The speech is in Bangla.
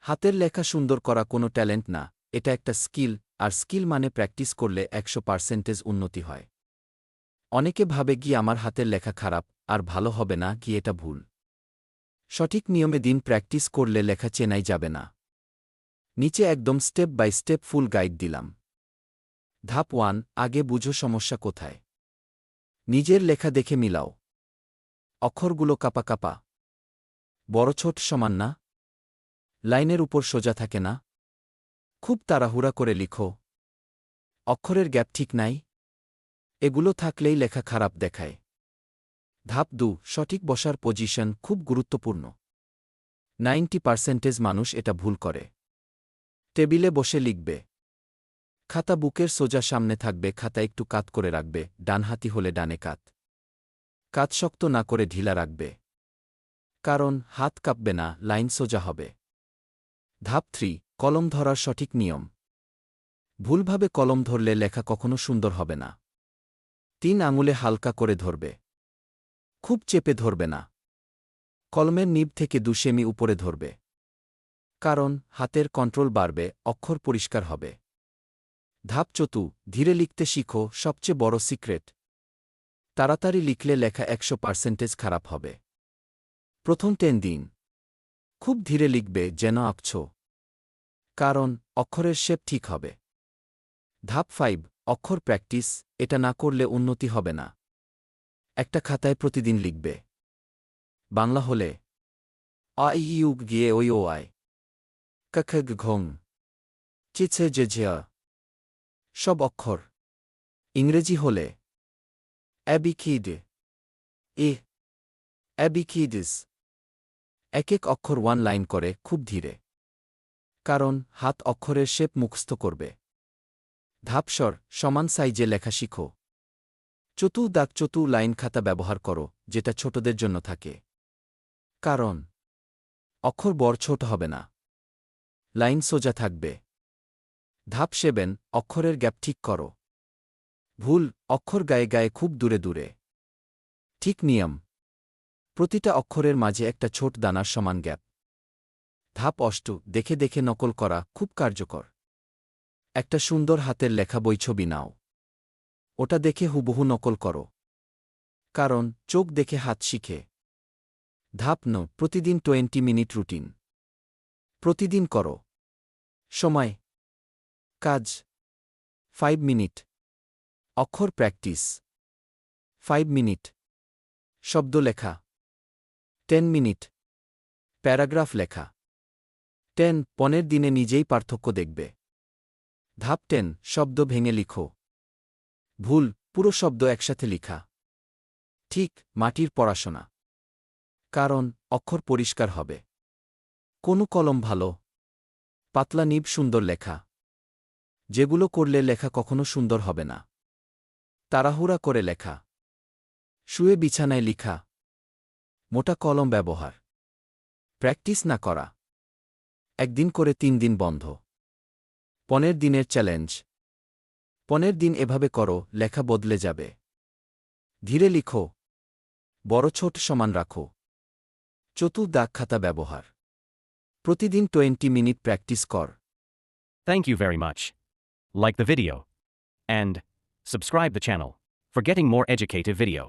হাতের লেখা সুন্দর করা কোনো ট্যালেন্ট না, এটা একটা স্কিল, আর স্কিল মানে প্র্যাকটিস করলে 100% উন্নতি হয়। অনেকে ভাবে কি আমার হাতের লেখা খারাপ, আর ভালো হবে না কি, এটা ভুল। সঠিক নিয়মে দিন প্র্যাকটিস করলে লেখা চেনাই যাবে না। নিচে একদম step by step full guide দিলাম। ধাপ 1, আগে বুঝো সমস্যা কোথায়। নিজের লেখা দেখে মিলাও। অক্ষরগুলো কাপা কাপা, বড় ছোট সমান না, লাইনের উপর সোজা থাকে না, খুব তাড়াহুড়া করে লিখো, অক্ষরের গ্যাপ ঠিক নাই, এগুলো থাকলেই লেখা খারাপ দেখায়। ধাপ 2, সঠিক বসার পজিশন খুব গুরুত্বপূর্ণ। 90% মানুষ এটা ভুল করে। টেবিলে বসে লিখবে, খাতা বুকের সোজা সামনে থাকবে, খাতা একটু কাত করে রাখবে, ডানহাতি হলে ডানে কাত। কাত শক্ত না করে ঢিলা রাখবে, কারণ হাত কাঁপবে না, লাইন সোজা হবে। ধাপ 3, কলম ধরার সঠিক নিয়ম। ভুলভাবে কলম ধরলে লেখা কখনো সুন্দর হবে না। 3 আঙুলে হালকা করে ধরবে, খুব চেপে ধরবে না। কলমের নিব থেকে 2 সেমি উপরে ধরবে, কারণ হাতের কন্ট্রোল বাড়বে, অক্ষর পরিষ্কার হবে। ধাপ 4, ধীরে লিখতে শিখো, সবচেয়ে বড় সিক্রেট। তাড়াতাড়ি লিখলে লেখা 100% খারাপ হবে। প্রথম 10 দিন খুব ধীরে লিখবে, যেন আঁকছ, কারণ অক্ষরের শেপ ঠিক হবে। ধাপ 5, অক্ষর প্র্যাকটিস, এটা না করলে উন্নতি হবে না। একটা খাতায় প্রতিদিন লিখবে। বাংলা হলে আ ই ইউ গিয়ে ওই ও আয়, ক খ গ ঘং, চিছে যে ঝিয়া, সব অক্ষর। ইংরেজি হলে অ্যাবিকিড, এ অ্যাবিকিডিস। এক এক অক্ষর 1 লাইন করে, খুব ধীরে, কারণ হাত অক্ষরের শেপ মুখস্থ করবে। ধাপস্বর, সমান সাইজে লেখা শিখো। চতুর্দাগ লাইন খাতা ব্যবহার করো, যেটা ছোটদের জন্য থাকে, কারণ অক্ষর বড় ছোট হবে না, লাইন সোজা থাকবে। ধাপ 7, অক্ষরের গ্যাপ ঠিক করো। ভুল অক্ষর গায়ে গায়ে খুব দূরে দূরে। ঠিক নিয়ম, প্রতিটা অক্ষরের মাঝে একটা ছোট দানার সমান গ্যাপ। ধাপ 8, দেখে দেখে নকল করা খুব কার্যকর। একটা সুন্দর হাতের লেখা বই ছবি নাও, ওটা দেখে হুবহু নকল করো, কারণ চোখ দেখে হাত শিখে। ধাপ 9, প্রতিদিন 20 মিনিট রুটিন। প্রতিদিন করো। সময়, কাজ 5 মিনিট, অক্ষর প্র্যাকটিস 5 মিনিট, শব্দ লেখা 10 মিনিট, প্যারাগ্রাফ লেখা 10। 15 দিনে নিজেই পার্থক্য দেখবে। ধাপ 10, শব্দ ভেঙে লিখো। ভুল পুরো শব্দ একসাথে লিখা। ঠিক মাটির পড়াশোনা, কারণ অক্ষর পরিষ্কার হবে। কোনো কলম ভালো, পাতলা নিব সুন্দর লেখা, যেগুলো করলে লেখা কখনো সুন্দর হবে না। তাড়াহুড়া করে লেখা, শুয়ে বিছানায় লিখা, মোটা কলম ব্যবহার, প্র্যাকটিস না করা, একদিন করে 3 দিন বন্ধ। 15 দিনের চ্যালেঞ্জ। 15 দিন এভাবে করো, লেখা বদলে যাবে। ধীরে লিখো, বড় ছোট সমান রাখো, চতুর্দাগ খাতা ব্যবহার, প্রতিদিন 20 মিনিট প্র্যাকটিস কর। Thank you very much. Like the video and subscribe the channel for getting more educative video.